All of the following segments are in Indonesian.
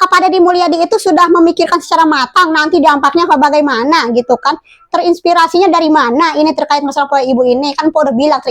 Pak Deddy Mulyadi itu sudah memikirkan secara matang nanti dampaknya apa bagaimana gitu kan. Terinspirasinya dari mana ini terkait masalah pola ibu ini, kan Pak udah bilang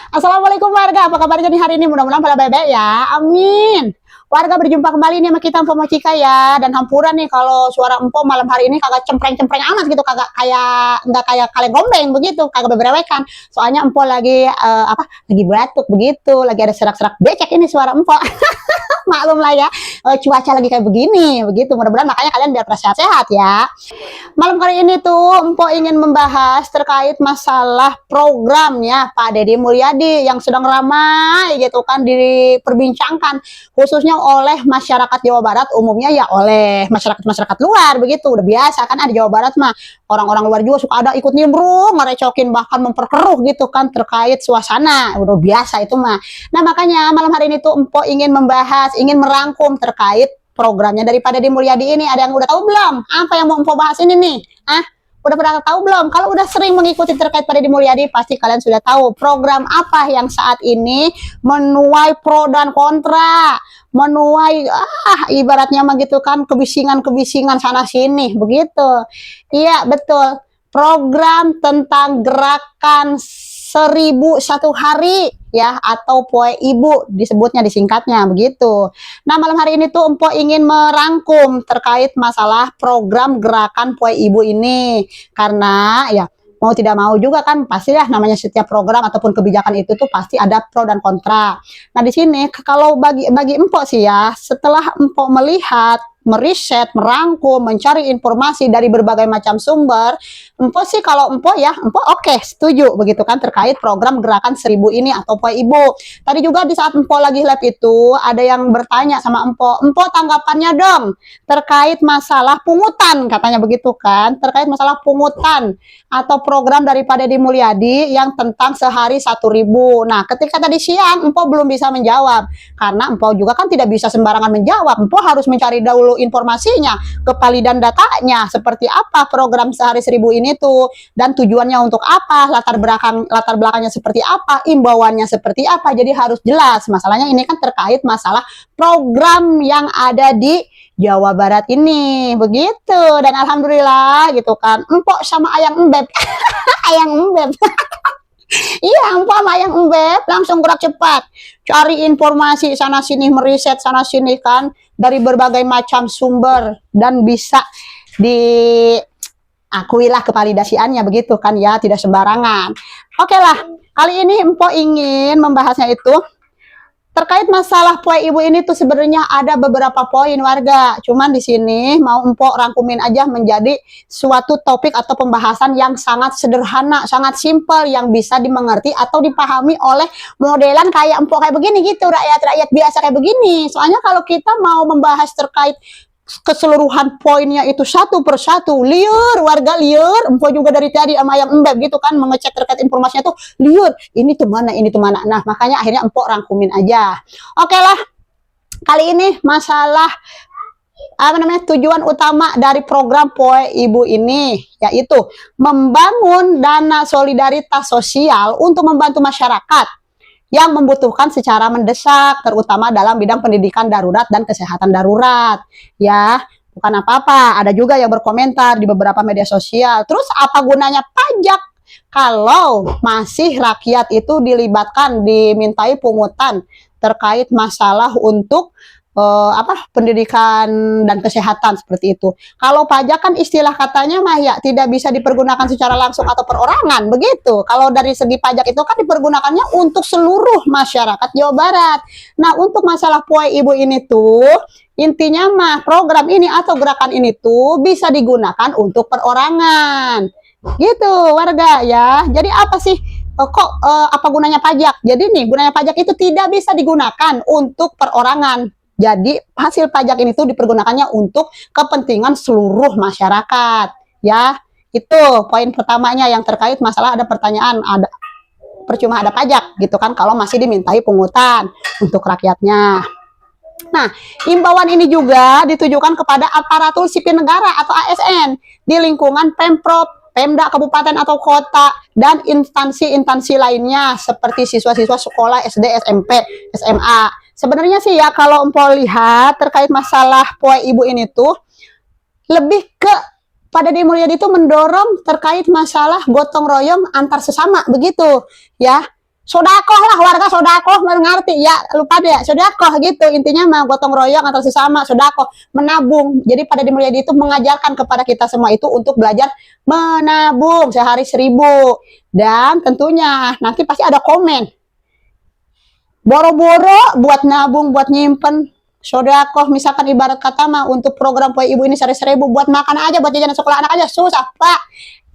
Assalamualaikum warga, apa kabarnya nih hari ini? Mudah-mudahan pada baik-baik ya, amin. Warga, berjumpa kembali nih sama kita Empo Mochika ya. Dan hampuran nih kalau suara Empo malam hari ini kagak cempreng-cempreng amat gitu, kagak kayak nggak kayak kaleng gombeng begitu, kagak beberewekan. Soalnya Empo lagi lagi batuk begitu, lagi ada serak-serak becek ini suara Empo. Maklum lah ya, cuaca lagi kayak begini begitu. Mudah-mudahan makanya kalian biar sehat-sehat ya. Malam kali ini tuh Empo ingin membahas terkait masalah programnya Pak Deddy Mulyadi yang sedang ramai gitu kan diperbincangkan, khususnya oleh masyarakat Jawa Barat, umumnya ya oleh masyarakat luar begitu. Udah biasa kan ada Jawa Barat mah, orang-orang luar juga suka ada ikut nimbrung, merecokin bahkan memperkeruh gitu kan terkait suasana. Udah biasa itu mah. Nah makanya malam hari ini tuh Empo ingin membahas, ingin merangkum terkait programnya dari Pak Deddy Mulyadi ini. Ada yang udah tahu belum? Apa yang mau Empo bahas ini nih? Udah pernah tahu belum? Kalau udah sering mengikuti terkait Pak Deddy Mulyadi, pasti kalian sudah tahu program apa yang saat ini menuai pro dan kontra, menuai ibaratnya mah gitu kan kebisingan-kebisingan sana sini begitu. Iya betul, program tentang gerakan 1001 hari ya, atau Poe Ibu disebutnya, disingkatnya begitu. Nah malam hari ini tuh Empo ingin merangkum terkait masalah program gerakan Poe Ibu ini, karena ya mau tidak mau juga kan pastilah namanya setiap program ataupun kebijakan itu tuh pasti ada pro dan kontra. Nah di sini kalau bagi Empo sih ya, setelah Empo melihat, meriset, merangkum, mencari informasi dari berbagai macam sumber, Empo sih kalau Empo oke, setuju begitu kan terkait program gerakan 1000 ini atau Poe Ibu. Tadi juga di saat Empo lagi live itu ada yang bertanya sama Empo tanggapannya dong terkait masalah pungutan, katanya begitu kan, terkait masalah pungutan atau program dari Pak Deddy Mulyadi yang tentang sehari 1000. Nah ketika tadi siang Empo belum bisa menjawab, karena Empo juga kan tidak bisa sembarangan menjawab. Empo harus mencari dahulu informasinya, kevalidan datanya, seperti apa program sehari 1000 ini tuh, dan tujuannya untuk apa, latar belakangnya seperti apa, imbauannya seperti apa. Jadi harus jelas. Masalahnya ini kan terkait masalah program yang ada di Jawa Barat ini begitu. Dan alhamdulillah gitu kan, Empo sama Ayang Embeb Ayang Embeb iya, Empo sama Ayang Embeb langsung gerak cepat cari informasi sana sini, meriset sana sini kan dari berbagai macam sumber, dan bisa diakuilah kevalidasiannya begitu kan ya, tidak sembarangan. Oke lah, kali ini Empo ingin membahasnya itu terkait masalah Poe Ibu ini tuh sebenarnya ada beberapa poin warga. Cuman di sini mau Empo rangkumin aja menjadi suatu topik atau pembahasan yang sangat sederhana, sangat simpel, yang bisa dimengerti atau dipahami oleh modelan kayak Empo kayak begini gitu, rakyat-rakyat biasa kayak begini. Soalnya kalau kita mau membahas terkait keseluruhan poinnya itu satu persatu, liur warga, liur. Empo juga dari tadi sama yang Embeb gitu kan mengecek terkait informasinya tuh liur, ini tuh mana, ini tuh mana. Nah makanya akhirnya Empo rangkumin aja. Oke lah, kali ini masalah tujuan utama dari program Poe Ibu ini yaitu membangun dana solidaritas sosial untuk membantu masyarakat yang membutuhkan secara mendesak, terutama dalam bidang pendidikan darurat dan kesehatan darurat. Ya, bukan apa-apa. Ada juga yang berkomentar di beberapa media sosial. Terus apa gunanya pajak kalau masih rakyat itu dilibatkan, dimintai pungutan terkait masalah untuk pendidikan dan kesehatan seperti itu. Kalau pajak kan istilah katanya mah ya tidak bisa dipergunakan secara langsung atau perorangan begitu. Kalau dari segi pajak itu kan dipergunakannya untuk seluruh masyarakat Jawa Barat. Nah untuk masalah Poe Ibu ini tuh intinya mah program ini atau gerakan ini tuh bisa digunakan untuk perorangan gitu warga ya. Jadi apa sih apa gunanya pajak? Jadi nih gunanya pajak itu tidak bisa digunakan untuk perorangan. Jadi hasil pajak ini tuh dipergunakannya untuk kepentingan seluruh masyarakat ya. Itu poin pertamanya yang terkait masalah ada pertanyaan, ada percuma ada pajak gitu kan kalau masih dimintai pungutan untuk rakyatnya. Nah, imbauan ini juga ditujukan kepada aparatur sipil negara atau ASN di lingkungan Pemprov, Pemda kabupaten atau kota, dan instansi-instansi lainnya seperti siswa-siswa sekolah SD, SMP, SMA. Sebenarnya sih ya kalau empok lihat terkait masalah poe ibu ini tuh lebih ke pada Deddy Mulyadi itu mendorong terkait masalah gotong royong antar sesama begitu ya. Sodakoh lah, warga sodakoh, mengerti ya, lupa deh, sodakoh gitu, intinya mah gotong royong antar sesama, sodakoh, menabung. Jadi pada Deddy Mulyadi itu mengajarkan kepada kita semua itu untuk belajar menabung sehari 1.000. Dan tentunya nanti pasti ada komen, boro-boro buat nabung, buat nyimpen sodakoh, misalkan ibarat kata mah untuk program poe ibu ini sehari 1.000 buat makan aja, buat jajanan sekolah anak aja, susah Pak.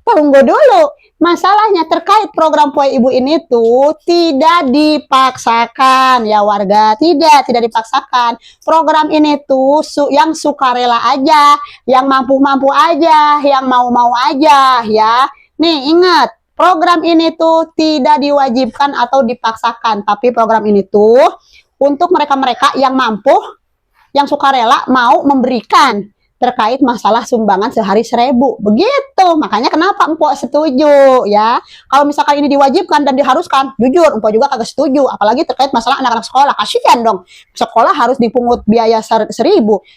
Tunggu dulu, masalahnya terkait program poe ibu ini tuh tidak dipaksakan ya warga, tidak dipaksakan. Program ini tuh yang sukarela aja, yang mampu-mampu aja, yang mau-mau aja ya. Nih ingat, program ini tuh tidak diwajibkan atau dipaksakan, tapi program ini tuh untuk mereka-mereka yang mampu, yang sukarela mau memberikan terkait masalah sumbangan sehari 1.000 begitu. Makanya kenapa empok setuju ya. Kalau misalkan ini diwajibkan dan diharuskan, jujur empok juga kagak setuju, apalagi terkait masalah anak-anak sekolah. Kasihan dong, sekolah harus dipungut biaya 1.000.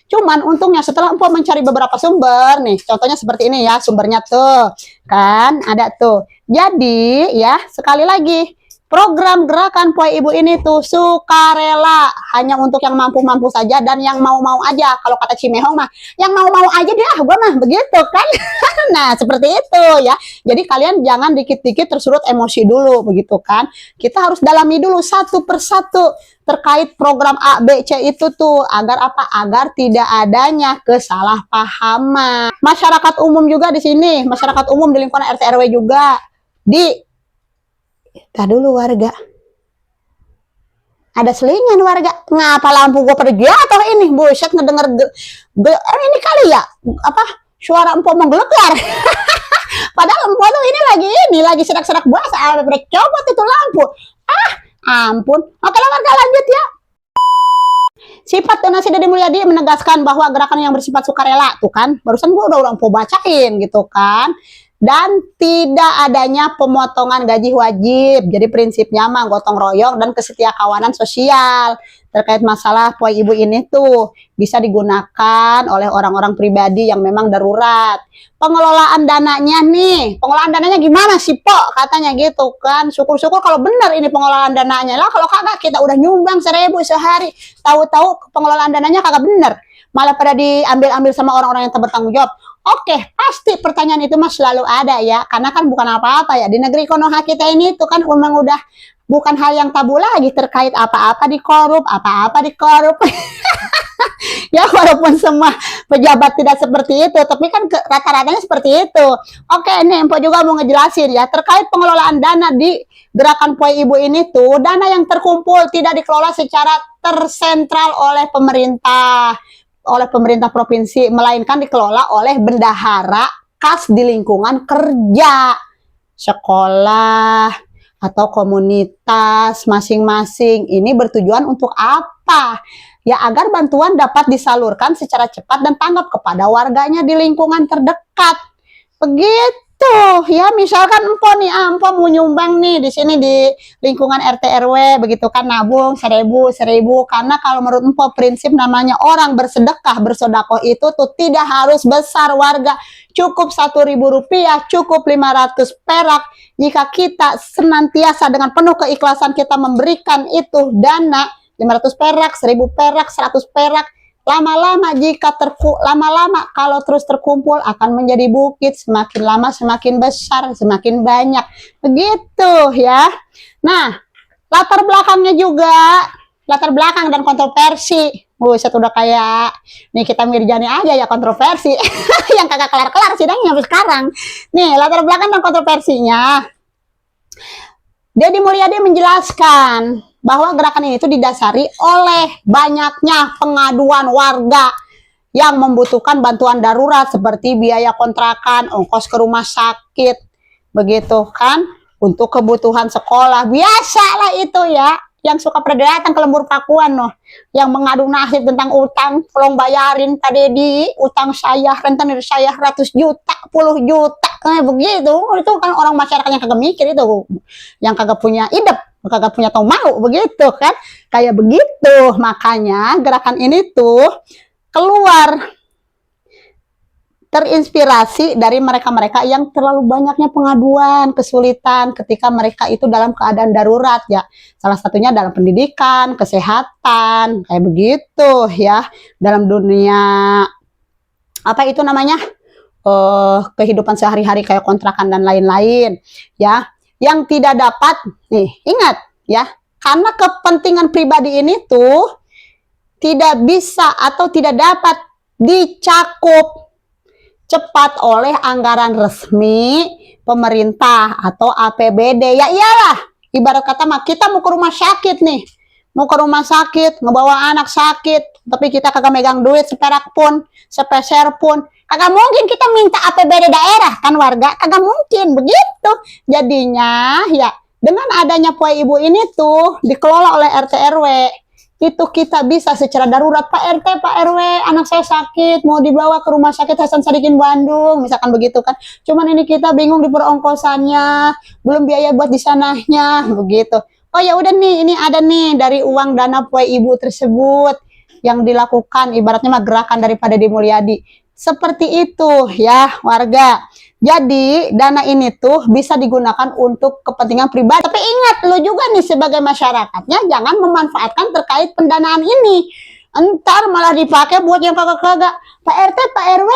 Cuman untungnya setelah empok mencari beberapa sumber nih, contohnya seperti ini ya, sumbernya tuh kan ada tuh. Jadi ya sekali lagi, program gerakan poe ibu ini tuh sukarela, hanya untuk yang mampu-mampu saja dan yang mau-mau aja. Kalau kata Cimehong mah, yang mau-mau aja deh, gue mah begitu kan. Nah seperti itu ya. Jadi kalian jangan dikit-dikit tersurut emosi dulu begitu kan. Kita harus dalami dulu satu persatu terkait program A, B, C itu tuh agar apa? Agar tidak adanya kesalahpahaman. Masyarakat umum juga di sini, masyarakat umum di lingkungan RT RW juga tak dulu warga. Ada selingan warga. Ngapa lampu gue pada jatuh ini? Buset ngedenger ini kali ya apa? Suara empok menggelegar. Padahal empok tuh ini lagi serak-serak basah, brek copot itu lampu. Ah, ampun. Oke lah warga, lanjut ya. Sifat donasi Deddy Mulyadi menegaskan bahwa gerakan yang bersifat sukarela, tuh kan, barusan gue udah empok bacain gitu kan. Dan tidak adanya pemotongan gaji wajib. Jadi prinsipnya mah gotong royong dan kesetia kawanan sosial. Terkait masalah poe ibu ini tuh bisa digunakan oleh orang-orang pribadi yang memang darurat. Pengelolaan dananya nih, pengelolaan dananya gimana sih Pok? Katanya gitu kan. Syukur-syukur kalau benar ini pengelolaan dananya. Lah kalau kagak kita udah nyumbang 1.000 sehari. Tahu-tahu pengelolaan dananya kagak bener. Malah pada diambil-ambil sama orang-orang yang bertanggung jawab. Oke, pasti pertanyaan itu mah selalu ada ya, karena kan bukan apa-apa ya. Di negeri Konoha kita ini itu kan memang udah bukan hal yang tabu lagi terkait apa-apa dikorup, apa-apa dikorup. Ya walaupun semua pejabat tidak seperti itu, tapi kan rata-ratanya seperti itu. Oke, ini Empok juga mau ngejelasin ya, terkait pengelolaan dana di gerakan poe ibu ini tuh, dana yang terkumpul tidak dikelola secara tersentral oleh pemerintah provinsi, melainkan dikelola oleh bendahara kas di lingkungan kerja, sekolah, atau komunitas masing-masing. Ini bertujuan untuk apa? Ya agar bantuan dapat disalurkan secara cepat dan tanggap kepada warganya di lingkungan terdekat. Begitu ya, misalkan empok nih, empok mau nyumbang nih di sini di lingkungan RT RW begitu kan, nabung 1.000 karena kalau menurut empok prinsip namanya orang bersedekah bersodakoh itu tuh tidak harus besar warga, cukup 1.000 rupiah, cukup 500 perak. Jika kita senantiasa dengan penuh keikhlasan kita memberikan itu dana 500 perak, 1.000 perak, 100 perak, lama-lama lama-lama kalau terus terkumpul akan menjadi bukit, semakin lama semakin besar, semakin banyak. Begitu ya. Nah, latar belakangnya juga, latar belakang dan kontroversi. Buset udah kayak nih kita Mirjani aja ya kontroversi. Yang kagak kelar-kelar sidangnya sampai sekarang. Nih, latar belakang dan kontroversinya. Deddy Mulyadi menjelaskan bahwa gerakan ini itu didasari oleh banyaknya pengaduan warga yang membutuhkan bantuan darurat seperti biaya kontrakan, ongkos ke rumah sakit, begitu kan, untuk kebutuhan sekolah. Biasalah itu ya, yang suka pada datang ke lembur Pakuan noh, yang mengadu nasib tentang utang, tolong bayarin Pak Deddy, utang saya, rentenir saya 100 juta, 10 juta. kayak begitu. Itu kan orang masyarakat yang kagak mikir itu, yang kagak punya idep, kagak punya tahu mau begitu kan, kayak begitu. Makanya gerakan ini tuh keluar terinspirasi dari mereka-mereka yang terlalu banyaknya pengaduan, kesulitan ketika mereka itu dalam keadaan darurat ya. Salah satunya dalam pendidikan, kesehatan, kayak begitu ya. Dalam dunia apa itu namanya? Kehidupan sehari-hari kayak kontrakan dan lain-lain ya. Yang tidak dapat nih, ingat ya, karena kepentingan pribadi ini tuh tidak bisa atau tidak dapat dicakup cepat oleh anggaran resmi pemerintah atau APBD. Ya iyalah, ibarat kata mah kita mau ke rumah sakit nih, mau ke rumah sakit ngebawa anak sakit, tapi kita kagak megang duit seperak pun, sepeser pun, kagak mungkin kita minta APBD daerah kan warga, kagak mungkin begitu. Jadinya ya dengan adanya Poe Ibu ini tuh dikelola oleh RT RW, itu kita bisa secara darurat, Pak RT, Pak RW, anak saya sakit, mau dibawa ke rumah sakit Hasan Sadikin Bandung, misalkan begitu kan. Cuman ini kita bingung di perongkosannya, belum biaya buat di sananya, begitu. Oh ya udah nih, ini ada nih dari uang dana Poe Ibu tersebut yang dilakukan, ibaratnya mah gerakan daripada di Mulyadi. Seperti itu ya warga. Jadi dana ini tuh bisa digunakan untuk kepentingan pribadi. Tapi ingat lo juga nih sebagai masyarakatnya jangan memanfaatkan terkait pendanaan ini. Entar malah dipakai buat yang kagak-kagak. Pak RT, Pak RW,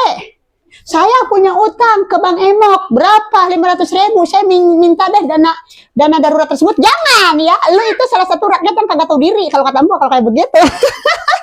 saya punya utang ke Bang Emok berapa? 500.000. Saya minta deh dana darurat tersebut. Jangan ya. Lu itu salah satu rakyat yang kagak tahu diri kalau kata Mbok kalau kayak begitu.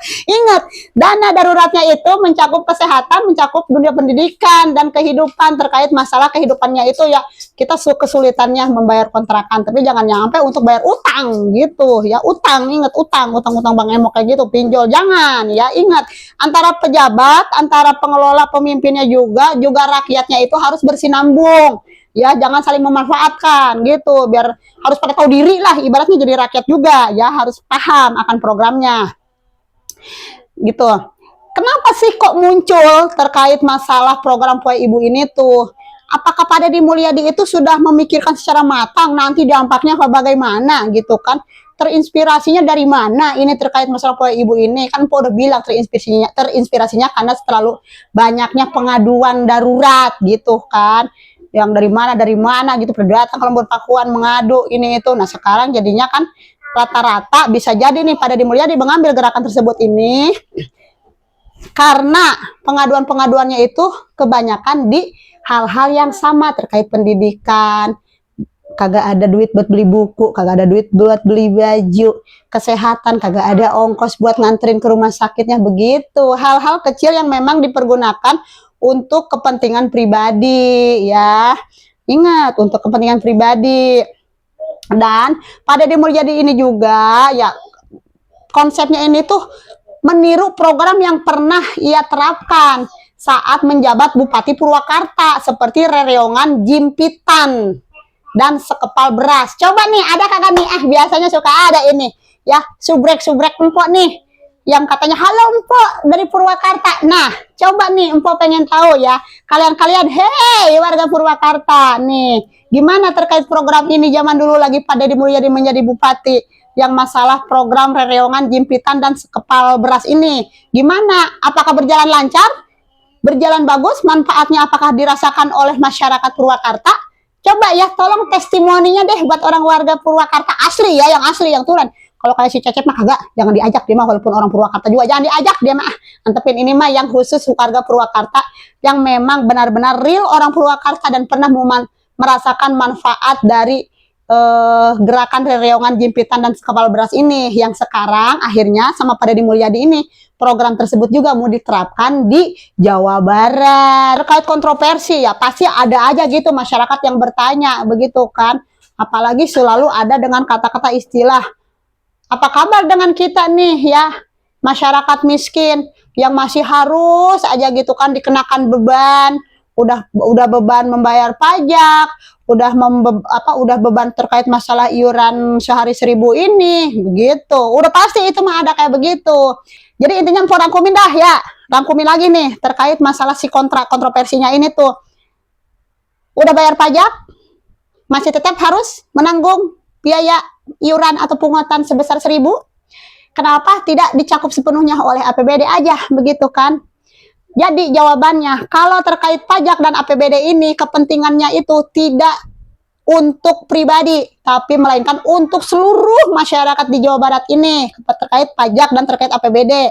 Ingat, dana daruratnya itu mencakup kesehatan, mencakup dunia pendidikan dan kehidupan terkait masalah kehidupannya itu ya kita kesulitannya membayar kontrakan, tapi jangan nyampe untuk bayar utang gitu ya. Utang, ingat utang Bang Emok kayak gitu, pinjol jangan ya. Ingat, antara pejabat, antara pengelola, pemimpinnya juga rakyatnya itu harus bersinambung. Ya, jangan saling memanfaatkan gitu, biar harus pada tahu diri lah, ibaratnya jadi rakyat juga ya, harus paham akan programnya. Gitu. Kenapa sih kok muncul terkait masalah program Poe Ibu ini tuh? Apakah pada di Mulyadi itu sudah memikirkan secara matang nanti dampaknya apa bagaimana gitu kan? Terinspirasinya dari mana ini terkait masalah Poe Ibu ini? Kan Po udah bilang terinspirasinya karena terlalu banyaknya pengaduan darurat gitu kan. Yang dari mana gitu, datang kalau berpakuan mengadu ini itu. Nah, sekarang jadinya kan rata-rata bisa jadi nih pada di Mulyadi mengambil gerakan tersebut ini karena pengaduan-pengaduannya itu kebanyakan di hal-hal yang sama terkait pendidikan, kagak ada duit buat beli buku, kagak ada duit buat beli baju, kesehatan kagak ada ongkos buat nganterin ke rumah sakitnya, begitu. Hal-hal kecil yang memang dipergunakan untuk kepentingan pribadi ya. Ingat, untuk kepentingan pribadi. Dan pada di Mulyadi ini juga ya konsepnya ini tuh meniru program yang pernah ia terapkan saat menjabat Bupati Purwakarta seperti rereongan jimpitan dan sekepal beras. Coba nih ada kagak nih, biasanya suka ada ini ya, subrek empok nih yang katanya halo empok dari Purwakarta. Nah coba nih empok pengen tahu ya, kalian hei warga Purwakarta nih, gimana terkait program ini zaman dulu lagi pada di Mulyadi menjadi bupati, yang masalah program rereongan jimpitan dan sekepal beras ini gimana? Apakah berjalan lancar, berjalan bagus, manfaatnya apakah dirasakan oleh masyarakat Purwakarta? Coba ya tolong testimoninya deh buat orang warga Purwakarta asli ya, yang asli yang turun. Kalau kayak si Cecep mah kagak, jangan diajak dia mah, walaupun orang Purwakarta juga jangan diajak dia mah. Antepin ini mah yang khusus warga Purwakarta yang memang benar-benar real orang Purwakarta dan pernah merasakan manfaat dari gerakan rereongan jimpitan dan sekepal beras ini, yang sekarang akhirnya sama pada di Mulyadi ini program tersebut juga mau diterapkan di Jawa Barat. Terkait kontroversi ya pasti ada aja gitu masyarakat yang bertanya begitu kan, apalagi selalu ada dengan kata-kata istilah apa kabar dengan kita nih ya, masyarakat miskin yang masih harus aja gitu kan dikenakan beban, udah beban membayar pajak, udah beban terkait masalah iuran sehari 1.000 ini begitu. Udah pasti itu mah ada kayak begitu. Jadi intinya rangkumin dah ya, rangkumin lagi nih terkait masalah si kontroversinya ini tuh. udah bayar pajak, masih tetap harus menanggung biaya iuran atau pungutan sebesar 1.000. Kenapa tidak dicakup sepenuhnya oleh APBD aja, begitu kan? Jadi jawabannya, kalau terkait pajak dan APBD ini, kepentingannya itu tidak untuk pribadi, tapi melainkan untuk seluruh masyarakat di Jawa Barat ini, terkait pajak dan terkait APBD.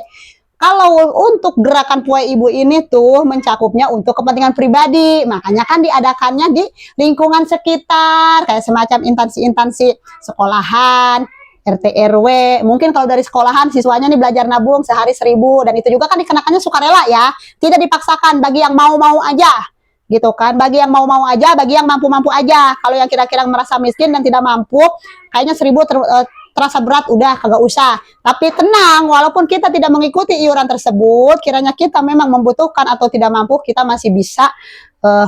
Kalau untuk gerakan Poe Ibu ini tuh mencakupnya untuk kepentingan pribadi, makanya kan diadakannya di lingkungan sekitar, kayak semacam instansi-instansi sekolahan, RT RW. Mungkin kalau dari sekolahan siswanya nih belajar nabung sehari 1.000, dan itu juga kan dikenakannya sukarela ya, tidak dipaksakan, bagi yang mau-mau aja gitu kan, bagi yang mau-mau aja, bagi yang mampu-mampu aja. Kalau yang kira-kira merasa miskin dan tidak mampu, kayaknya 1.000 terasa berat, udah kagak usah. Tapi tenang, walaupun kita tidak mengikuti iuran tersebut, kiranya kita memang membutuhkan atau tidak mampu, kita masih bisa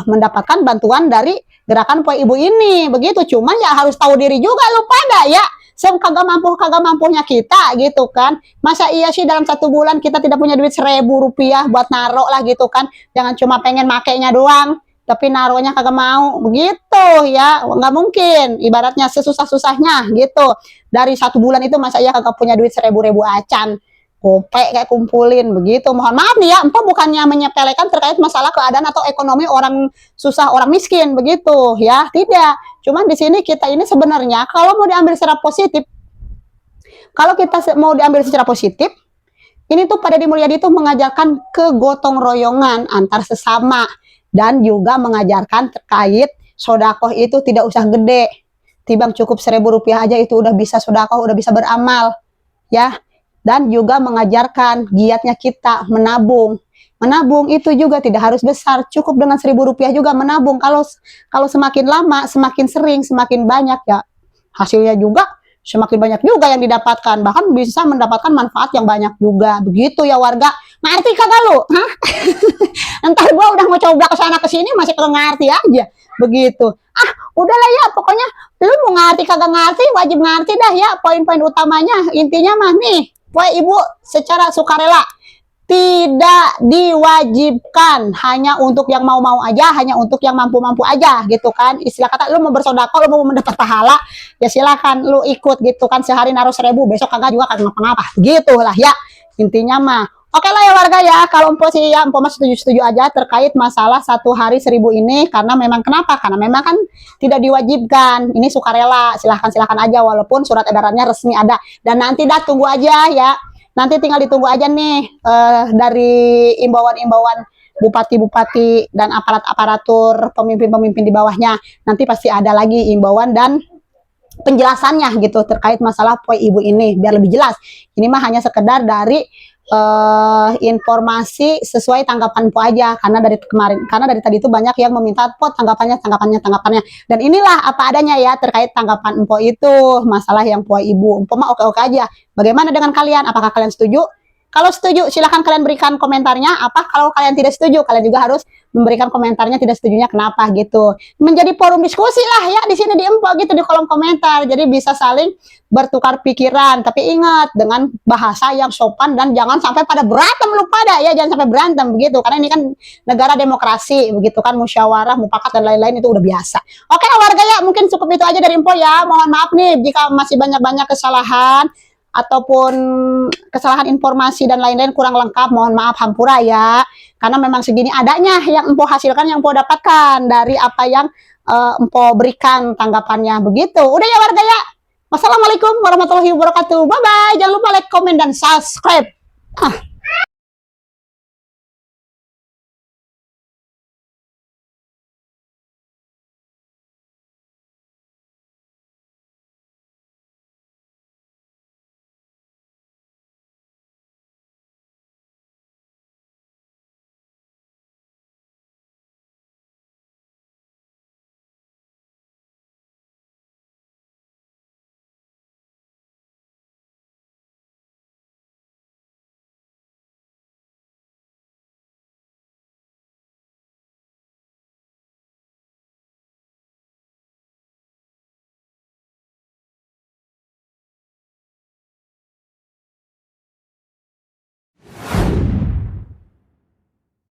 mendapatkan bantuan dari gerakan Poe Ibu ini. Begitu, cuma ya harus tahu diri juga lu pada ya. Kagak mampunya kita gitu kan. Masa iya sih dalam 1 bulan kita tidak punya duit 1.000 rupiah buat naruh lah gitu kan. Jangan cuma pengen makainya doang, tapi naruhnya kagak mau, begitu ya. Nggak mungkin, ibaratnya sesusah-susahnya gitu. Dari 1 bulan itu masa iya kagak punya duit 1.000 acan, gope kayak kumpulin, begitu. Mohon maaf nih ya, empo bukannya menyepelekan terkait masalah keadaan atau ekonomi orang susah, orang miskin, begitu ya, tidak. Cuman di sini kita ini sebenarnya kalau mau diambil secara positif, ini tuh pada Deddy Mulyadi itu mengajarkan kegotong royongan antar sesama, dan juga mengajarkan terkait sodakoh itu tidak usah gede, tibang cukup 1.000 rupiah aja itu udah bisa sodakoh, udah bisa beramal ya. Dan juga mengajarkan giatnya kita menabung. Menabung itu juga tidak harus besar, cukup dengan 1.000 rupiah juga menabung. Kalau semakin lama, semakin sering, semakin banyak ya, hasilnya juga semakin banyak juga yang didapatkan, bahkan bisa mendapatkan manfaat yang banyak juga, begitu ya warga. Ngerti kagak lu? Hah? Entar gua udah mau coba kesana kesini masih kagak ngerti aja, begitu. Ah, udahlah ya, pokoknya lu mau ngerti kagak ngerti, wajib ngerti dah ya poin-poin utamanya. Intinya mah nih, Poe Ibu secara sukarela, tidak diwajibkan, hanya untuk yang mau-mau aja, hanya untuk yang mampu-mampu aja gitu kan. Istilah kata, lu mau bersodako, lu mau mendapat pahala, ya silakan lu ikut gitu kan. Sehari naruh 1.000, besok kagak juga kagak ngapa-ngapa, gitu lah ya intinya mah. Oke lah ya warga ya, kalau empo sih ya, empo mah setuju-setuju aja terkait masalah 1 hari 1.000 ini, karena memang kenapa? Karena memang kan tidak diwajibkan, ini sukarela, silahkan aja, walaupun surat edarannya resmi ada. Dan nanti dah tunggu aja ya, nanti tinggal ditunggu aja nih dari imbauan-imbauan bupati-bupati dan aparatur pemimpin-pemimpin di bawahnya. Nanti pasti ada lagi imbauan dan penjelasannya gitu terkait masalah Poe Ibu ini, biar lebih jelas. Ini mah hanya sekedar dari informasi sesuai tanggapan Po aja, karena dari tadi itu banyak yang meminta Po tanggapannya, dan inilah apa adanya ya terkait tanggapan Po itu masalah yang Poe Ibu. Po mah oke-oke aja. Bagaimana dengan kalian? Apakah kalian setuju? Kalau setuju, silahkan kalian berikan komentarnya. Kalau kalian tidak setuju, kalian juga harus memberikan komentarnya tidak setujunya kenapa gitu. Menjadi forum diskusi lah ya di sini di Empo gitu, di kolom komentar. Jadi bisa saling bertukar pikiran. Tapi ingat, dengan bahasa yang sopan dan jangan sampai pada berantem, lu pada ya, jangan sampai berantem begitu. Karena ini kan negara demokrasi begitu kan, musyawarah, mufakat dan lain-lain itu udah biasa. Oke warga ya, mungkin cukup itu aja dari Empo ya. Mohon maaf nih jika masih banyak-banyak kesalahan ataupun kesalahan informasi dan lain-lain kurang lengkap, mohon maaf hampura ya, karena memang segini adanya yang Empo hasilkan, yang Empo dapatkan dari apa yang Empo berikan tanggapannya, begitu. Udah ya warga ya, wassalamualaikum warahmatullahi wabarakatuh, bye bye, jangan lupa like, komen dan subscribe.